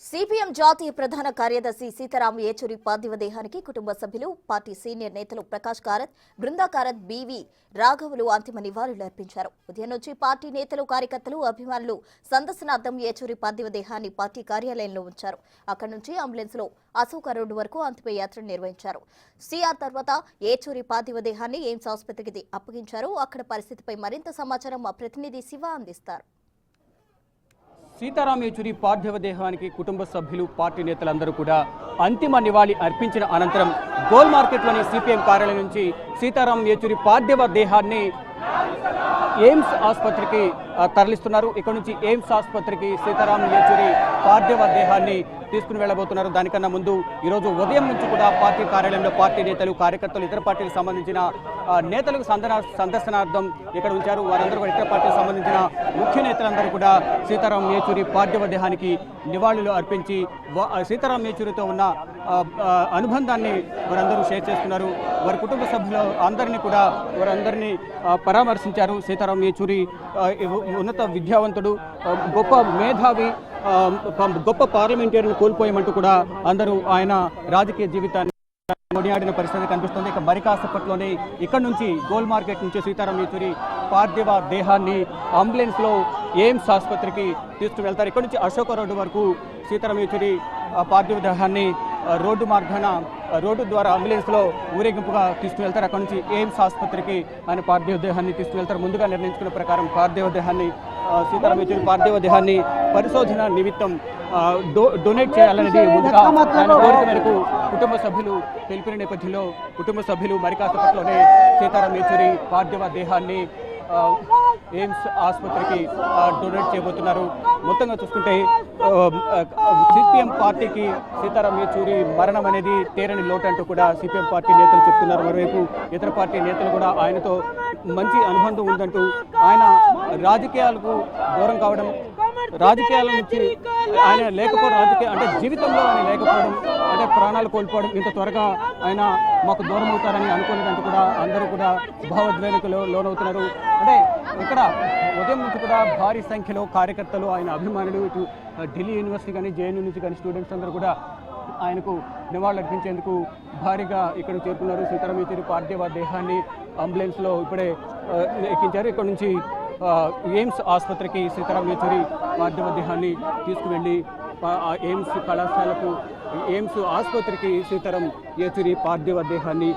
CPM జాతీయ ప్రధాన కార్యదర్శి సీతారాం ఏచూరి పార్థివ దేహానికి కుటుంబ సభ్యులు పార్టీ సీనియర్ నేతలు ప్రకాష్ కారత్, బృందా కారత్, బివి రాఘవులు అంతిమ నివాళులు అర్పించారు. ఉదయం నుంచి పార్టీ నేతలు, కార్యకర్తలు, అభిమానులు సందర్శనార్థం ఏచూరి పార్థివ దేహాన్ని పార్టీ కార్యాలయంలో ఉంచారు. అక్కడి నుంచి అంబులెన్స్ లో అశోక రోడ్డు వరకు అంతిమ యాత్ర నిర్వహించారు. సిఆర్ తర్వాత ఏచూరి పార్థివ దేహాన్ని ఎయిమ్స్ ఆసుపత్రికి అప్పగించారు. అక్కడ పరిస్థితిపై మరింత సమాచారం మా ప్రతినిధి శివ అందిస్తారు. సీతారాం ఏచూరి పార్థివ దేహానికి కుటుంబ సభ్యులు, పార్టీ నేతలందరూ కూడా అంతిమ నివాళి అర్పించిన అనంతరం గోల్ మార్కెట్లోని సిపిఎం కార్యాలయం నుంచి సీతారాం ఏచూరి పార్థివ దేహాన్ని ఎయిమ్స్ ఆసుపత్రికి తరలిస్తున్నారు. ఇక్కడ నుంచి ఎయిమ్స్ ఆసుపత్రికి సీతారాం ఏచూరి పార్థివ దేహాన్ని తీసుకుని వెళ్లబోతున్నారు. దానికన్నా ముందు ఈరోజు ఉదయం నుంచి కూడా పార్టీ కార్యాలయంలో పార్టీ నేతలు, కార్యకర్తలు, ఇతర పార్టీలకు సంబంధించిన నేతలకు సందర్శనార్థం ఇక్కడ ఉంచారు. వారందరూ కూడా ఇతర పార్టీలకు సంబంధించిన ముఖ్య నేతలందరూ కూడా సీతారాం ఏచూరి పార్థివ దేహానికి నివాళులు అర్పించి సీతారాం ఏచూరితో ఉన్న అనుబంధాన్ని వారందరూ షేర్ చేస్తున్నారు. వారి కుటుంబ సభ్యులు అందరినీ కూడా వారందరినీ పరామర్శించారు. సీతారాం ఏచూరి ఉన్నత విద్యావంతుడు, గొప్ప మేధావి, గొప్ప పార్లమెంటేరియన్ కోల్పోయామంటూ కూడా అందరూ ఆయన రాజకీయ జీవితాన్ని కొనియాడిన పరిస్థితి కనిపిస్తుంది. ఇక మరి కాసేపట్లోనే ఇక్కడ నుంచి గోల్ మార్కెట్ నుంచి సీతారాం ఏచూరి పార్థివ దేహాన్ని అంబులెన్స్ లో ఎయిమ్స్ ఆసుపత్రికి తీసుకుని వెళ్తారు. ఇక్కడ నుంచి అశోక రోడ్డు వరకు సీతారాం ఏచూరి పార్థివ దేహాన్ని రోడ్డు ద్వారా అంబులెన్స్ లో ఊరేగింపుగా తీసుకుని వెళ్తారు. అక్కడ నుంచి ఎయిమ్స్ ఆసుపత్రికి ఆయన పార్థివ దేహాన్ని తీసుకుని వెళ్తారు. ముందుగా నిర్ణయించుకున్న ప్రకారం సీతారాం ఏచూరి పార్థివ దేహాన్ని పరిశోధన నిమిత్తం డొనేట్ చేయాలనేది ముందుగా ఆయన కోరిక మేరకు కుటుంబ సభ్యులు తెలిపిన నేపథ్యంలో కుటుంబ సభ్యులు మరి కాసేపట్లోనే సీతారాం ఏచూరి పార్థివ దేహాన్ని ఎయిమ్స్ ఆసుపత్రికి డొనేట్ చేయబోతున్నారు. మొత్తంగా చూసుకుంటే సిపిఎం పార్టీకి సీతారాం ఏచూరి మరణం అనేది తీరని లోటు అంటూ కూడా సిపిఎం పార్టీ నేతలు చెప్తున్నారు. మరోవైపు ఇతర పార్టీ నేతలు కూడా ఆయనతో మంచి అనుబంధం ఉందంటూ, ఆయన రాజకీయాలకు దూరం కావడం, రాజకీయాల నుంచి ఆయన లేకపోవడం, అంటే జీవితంలో ఆయన లేకపోవడం, అంటే ప్రాణాలు కోల్పోవడం, ఇంత త్వరగా ఆయన మాకు దూరం అవుతారని అనుకోలేదంటూ కూడా అందరూ కూడా భావోద్వేగకు లోనవుతున్నారు. అంటే ఇక్కడ ఉదయం నుంచి కూడా భారీ సంఖ్యలో కార్యకర్తలు, ఆయన అభిమానులు, ఇటు ఢిల్లీ యూనివర్సిటీ కానీ, జేఎన్యూ నుంచి కానీ స్టూడెంట్స్ అందరూ కూడా ఆయనకు నివాళులు అర్పించేందుకు భారీగా ఇక్కడ చేరుకున్నారు. సీతారాం ఏచూరి పార్థివ దేహాన్ని అంబులెన్స్లో ఇప్పుడే ఎక్కించారు. ఇక్కడ నుంచి ఎయిమ్స్ ఆసుపత్రికి సీతారాం ఏచూరి పార్థివ దేహాన్ని తీసుకువెళ్ళి ఎయిమ్స్ కళాశాలకు, ఎయిమ్స్ ఆసుపత్రికి సీతారాం ఏచూరి పార్థివ దేహాన్ని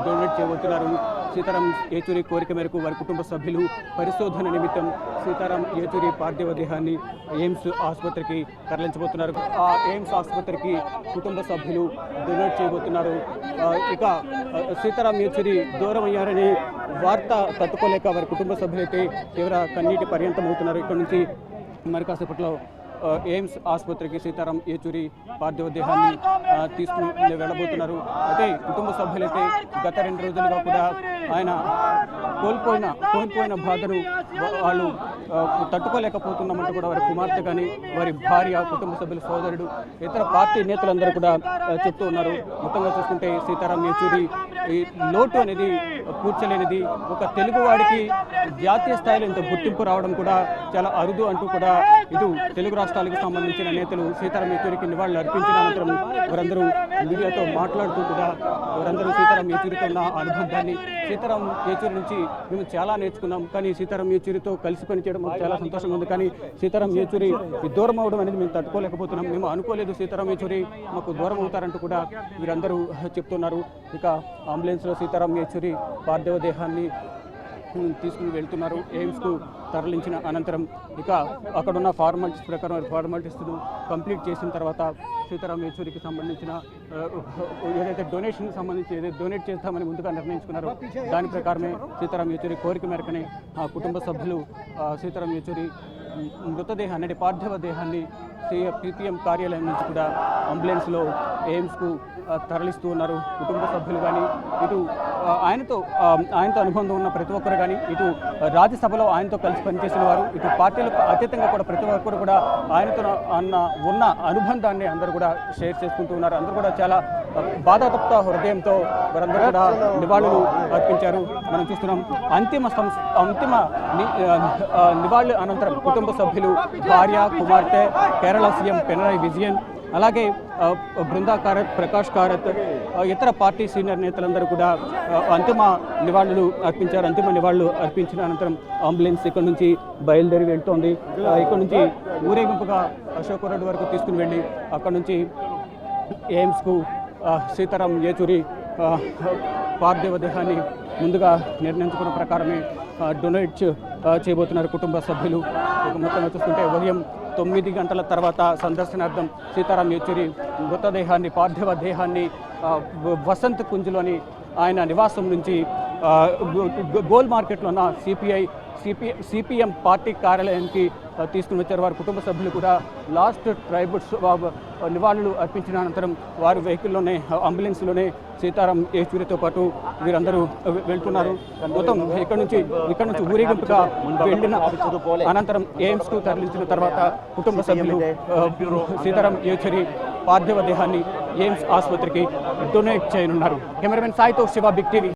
డొనేట్ చేయబోతున్నారు. సీతారాం ఏచూరి కోరిక మేరకు వారి కుటుంబ సభ్యులు పరిశోధన నిమిత్తం సీతారాం ఏచూరి పార్థివ దేహాన్ని ఎయిమ్స్ ఆసుపత్రికి తరలించబోతున్నారు. ఆ ఎయిమ్స్ ఆసుపత్రికి కుటుంబ సభ్యులు డొనేట్ చేయబోతున్నారు. ఇక సీతారాం ఏచూరి దూరం అయ్యారని వార్త తట్టుకోలేక వారి కుటుంబ సభ్యులైతే తీవ్ర కన్నీటి పర్యంతం అవుతున్నారు. ఇక్కడ నుంచి మరి కాసేపట్లో ఎయిమ్స్ ఆసుపత్రికి సీతారాం ఏచూరి పార్థివ దేహాన్ని తీసుకుని వెళ్ళబోతున్నారు. అయితే కుటుంబ సభ్యులైతే గత 2 రోజులుగా కూడా ఆయన కోల్పోయిన బాధను వాళ్ళు తట్టుకోలేకపోతున్నామంటూ కూడా వారి కుమార్తె కానీ, వారి భార్య, కుటుంబ సభ్యుల సోదరుడు, ఇతర పార్టీ నేతలందరూ కూడా చెప్తూ ఉన్నారు. మొత్తంగా చూసుకుంటే సీతారాం ఏచూరి ఈ లోటు అనేది పూడ్చలేనిది, ఒక తెలుగువాడికి జాతీయ స్థాయిలో ఇంత గుర్తింపు రావడం కూడా చాలా అరుదు అంటూ కూడా ఇటు తెలుగు రాష్ట్రాలకు సంబంధించిన నేతలు సీతారాం ఏచూరికి నివాళులు అర్పించిన అనంతరం వారందరూ మీడియాతో మాట్లాడుతూ కూడా వారందరూ సీతారాం ఏచూరితో ఉన్న అనుబంధాన్ని, సీతారాం ఏచూరి నుంచి మేము చాలా నేర్చుకున్నాం, కానీ సీతారాం ఏచూరితో కలిసి పనిచేయడం మాకు చాలా సంతోషంగా ఉంది, కానీ సీతారాం ఏచూరి దూరం అవడం అనేది మేము తట్టుకోలేకపోతున్నాం, మేము అనుకోలేదు సీతారాం ఏచూరి మాకు దూరం అవుతారంటూ కూడా వీరందరూ చెప్తున్నారు. ఇక అంబులెన్స్లో సీతారాం ఏచూరి పార్థివ దేహాన్ని తీసుకుని వెళ్తున్నారు. ఎయిమ్స్కు తరలించిన అనంతరం ఇక అక్కడున్న ఫార్మాలిటీస్ ప్రకారం ఫార్మాలిటీస్ను కంప్లీట్ చేసిన తర్వాత సీతారాం ఏచూరికి సంబంధించిన ఏదైతే డొనేషన్కి సంబంధించి ఏదైతే డొనేట్ చేస్తామని ముందుగా నిర్ణయించుకున్నారో దాని ప్రకారమే సీతారాం ఏచూరి కోరిక మేరకనే ఆ కుటుంబ సభ్యులు సీతారాం ఏచూరి మృతదేహాన్ని, పార్థివ దేహాన్ని సిపిఎం కార్యాలయం నుంచి కూడా అంబులెన్స్లో ఎయిమ్స్కు తరలిస్తూ ఉన్నారు. కుటుంబ సభ్యులు కానీ, ఇటు ఆయనతో అనుబంధం ఉన్న ప్రతి ఒక్కరు కానీ, ఇటు రాజ్యసభలో ఆయనతో కలిసి పనిచేసిన వారు, ఇటు పార్టీలకు అతీతంగా కూడా ప్రతి ఒక్కరు కూడా ఆయనతో ఉన్న అనుబంధాన్ని అందరూ కూడా షేర్ చేసుకుంటూ ఉన్నారు. అందరూ కూడా చాలా బాధాతప్త హృదయంతో వారందరూ కూడా నివాళులు అర్పించారు. మనం చూస్తున్నాం. అంతిమ నివాళుల అనంతరం కుటుంబ సభ్యులు, భార్య, కుమార్తె, కేరళ సీఎం పినరయి విజయన్, అలాగే బృందా కారత్, ప్రకాష్ కారత్, ఇతర పార్టీ సీనియర్ నేతలందరూ కూడా అంతిమ నివాళులు అర్పించారు. అంతిమ నివాళులు అర్పించిన అనంతరం అంబులెన్స్ ఇక్కడ నుంచి బయలుదేరి వెళ్తోంది. ఇక్కడ నుంచి ఊరేగింపుగా అశోక్ రోడ్ వరకు తీసుకుని వెళ్ళి అక్కడ నుంచి ఎయిమ్స్కు సీతారాం యేచూరి పార్థివ దేహాన్ని ముందుగా నిర్ణయించుకున్న ప్రకారమే డొనేట్ చేయబోతున్నారు కుటుంబ సభ్యులు. మొత్తం చూస్తుంటే ఉదయం 9 గంటల తర్వాత సందర్శనార్థం సీతారాం యేచూరి మృతదేహాన్ని, పార్థివ దేహాన్ని వసంత్ కుంజ్లోని ఆయన నివాసం నుంచి గోల్ మార్కెట్లో ఉన్న సిపిఎం పార్టీ కార్యాలయానికి తీసుకుని వచ్చారు. వారి కుటుంబ సభ్యులు కూడా లాస్ట్ ట్రైబ్యూట్స్ నివాళులు అర్పించిన అనంతరం వారి వెహికల్లోనే, అంబులెన్స్లోనే సీతారాం యేచూరితో పాటు వీరందరూ వెళ్తున్నారు. మొత్తం ఇక్కడ నుంచి ఊరేగింపుగా వెళ్ళిన అనంతరం ఎయిమ్స్కు తరలించిన తర్వాత కుటుంబ సభ్యులు సీతారాం యేచూరి పార్థివ దేహాన్ని ఎయిమ్స్ ఆసుపత్రికి డొనేట్ చేయనున్నారు. కెమెరామెన్ సాయితో శివ, బిగ్ టీవీ.